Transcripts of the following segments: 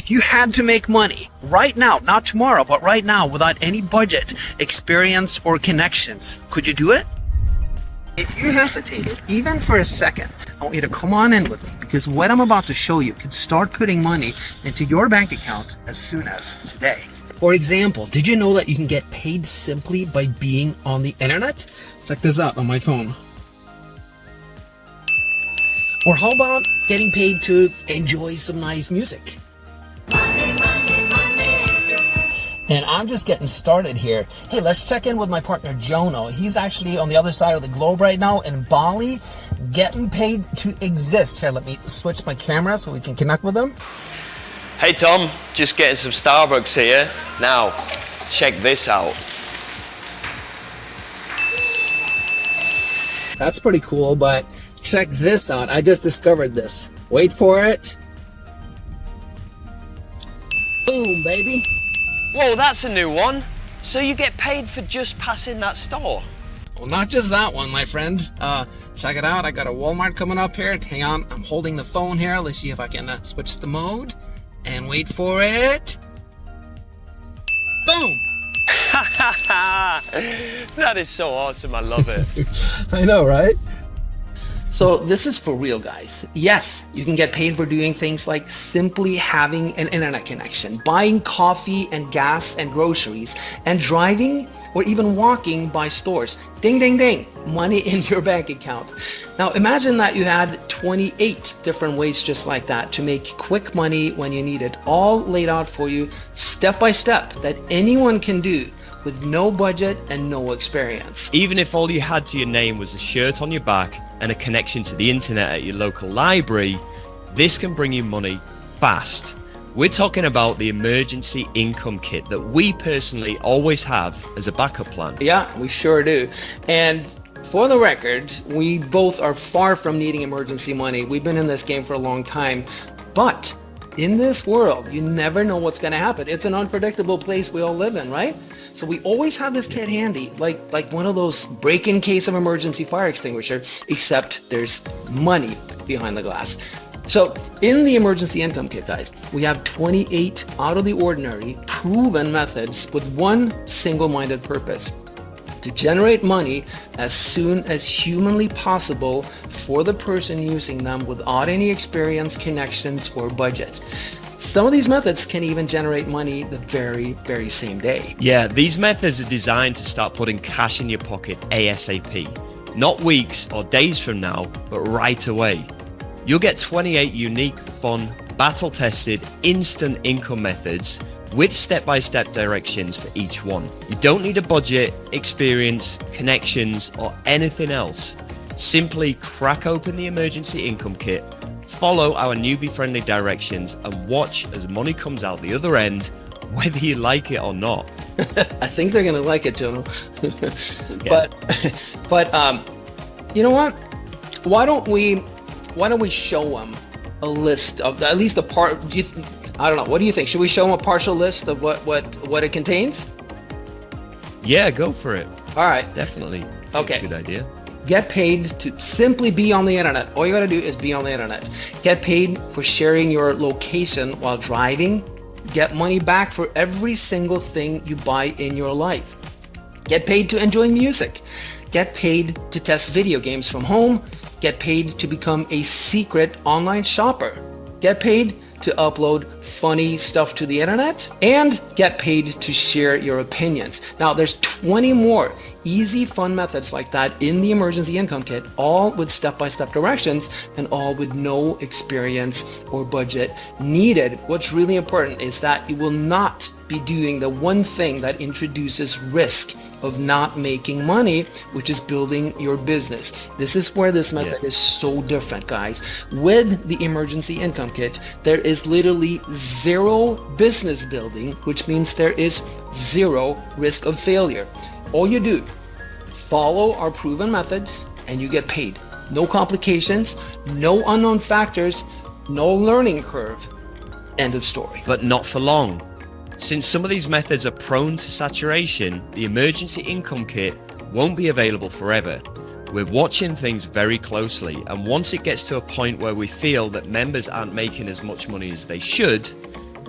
If you had to make money right now, not tomorrow, but right now, without any budget, experience, or connections, could you do it? If you hesitated, even for a second, I want you to come on in with me, because what I'm about to show you can start putting money into your bank account as soon as today. For example, did you know that you can get paid simply by being on the internet? Check this out on my phone. Or how about getting paid to enjoy some nice music? And I'm just getting started here. Hey, let's check in with my partner, Jono. He's actually on the other side of the globe right now in Bali, getting paid to exist. Here, let me switch my camera so we can connect with him. Hey Tom, just getting some Starbucks here. Now, check this out. That's pretty cool, but check this out. I just discovered this. Wait for it. Boom, baby. Whoa, that's a new one. So you get paid for just passing that store? Well, not just that one, my friend. Check it out. I got a Walmart coming up here. Hang on, I'm holding the phone here. Let's see if I can switch the mode. And wait for it. Boom! That is so awesome. I love it. I know, right? So this is for real, guys. Yes, you can get paid for doing things like simply having an internet connection, buying coffee and gas and groceries, and driving or even walking by stores. Ding, ding, ding, money in your bank account. Now imagine that you had 28 different ways just like that to make quick money when you need it, all laid out for you step by step that anyone can do with no budget and no experience. Even if all you had to your name was a shirt on your back and a connection to the internet at your local library, this can bring you money fast. We're talking about the emergency income kit that we personally always have as a backup plan. Yeah, we sure do. And for the record, we both are far from needing emergency money. We've been in this game for a long time, but in this world, you never know what's going to happen. It's an unpredictable place we all live in, right? So we always have this kit handy, like one of those break-in case of emergency fire extinguisher, except there's money behind the glass. So in the emergency income kit, guys, we have 28 out of the ordinary proven methods with one single-minded purpose: to generate money as soon as humanly possible for the person using them without any experience, connections, or budget. Some of these methods can even generate money the very, very same day. Yeah, these methods are designed to start putting cash in your pocket ASAP. Not weeks or days from now, but right away. You'll get 28 unique, fun, battle-tested, instant income methods with step-by-step directions for each one. You don't need a budget, experience, connections, or anything else. Simply crack open the emergency income kit, follow our newbie-friendly directions, and watch as money comes out the other end, whether you like it or not. I think they're gonna like it, Jono. Yeah. But you know what? Why don't we show them a list of at least a part? I don't know. What do you think? Should we show them a partial list of what it contains? Yeah, go for it. All right. Definitely. Okay. Good idea. Get paid to simply be on the internet. All you gotta do is be on the internet. Get paid for sharing your location while driving. Get money back for every single thing you buy in your life. Get paid to enjoy music. Get paid to test video games from home. Get paid to become a secret online shopper. Get paid to upload funny stuff to the internet, and get paid to share your opinions. Now there's 20 more easy, fun methods like that in the emergency income kit, all with step-by-step directions and all with no experience or budget needed. What's really important is that you will not be doing the one thing that introduces risk of not making money, which is building your business. This is where this method is so different, guys. With the emergency income kit, there is literally zero business building, which means there is zero risk of failure. All you do, follow our proven methods and you get paid. No complications, no unknown factors, no learning curve. End of story. But not for long. Since some of these methods are prone to saturation, the emergency income kit won't be available forever. We're watching things very closely, and once it gets to a point where we feel that members aren't making as much money as they should,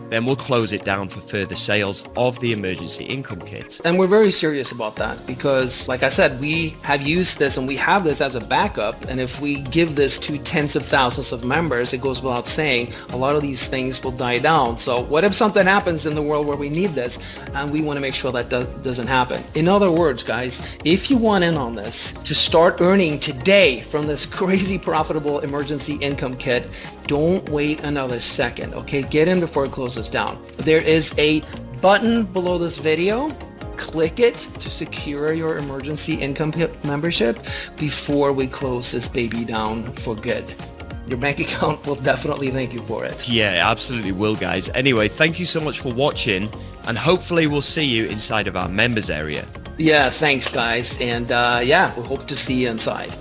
then we'll close it down for further sales of the emergency income kit. And we're very serious about that because, like I said, we have used this and we have this as a backup. And if we give this to tens of thousands of members, it goes without saying, a lot of these things will die down. So what if something happens in the world where we need this and we want to make sure that doesn't happen? In other words, guys, if you want in on this to start earning today from this crazy profitable emergency income kit, don't wait another second, okay? Get in before it closes down. There is a button below this video. Click it to secure your emergency income membership before we close this baby down for good. Your bank account will definitely thank you for it. Yeah, absolutely will, guys. Anyway, thank you so much for watching, and hopefully we'll see you inside of our members area. Yeah, thanks, guys. And yeah, we hope to see you inside.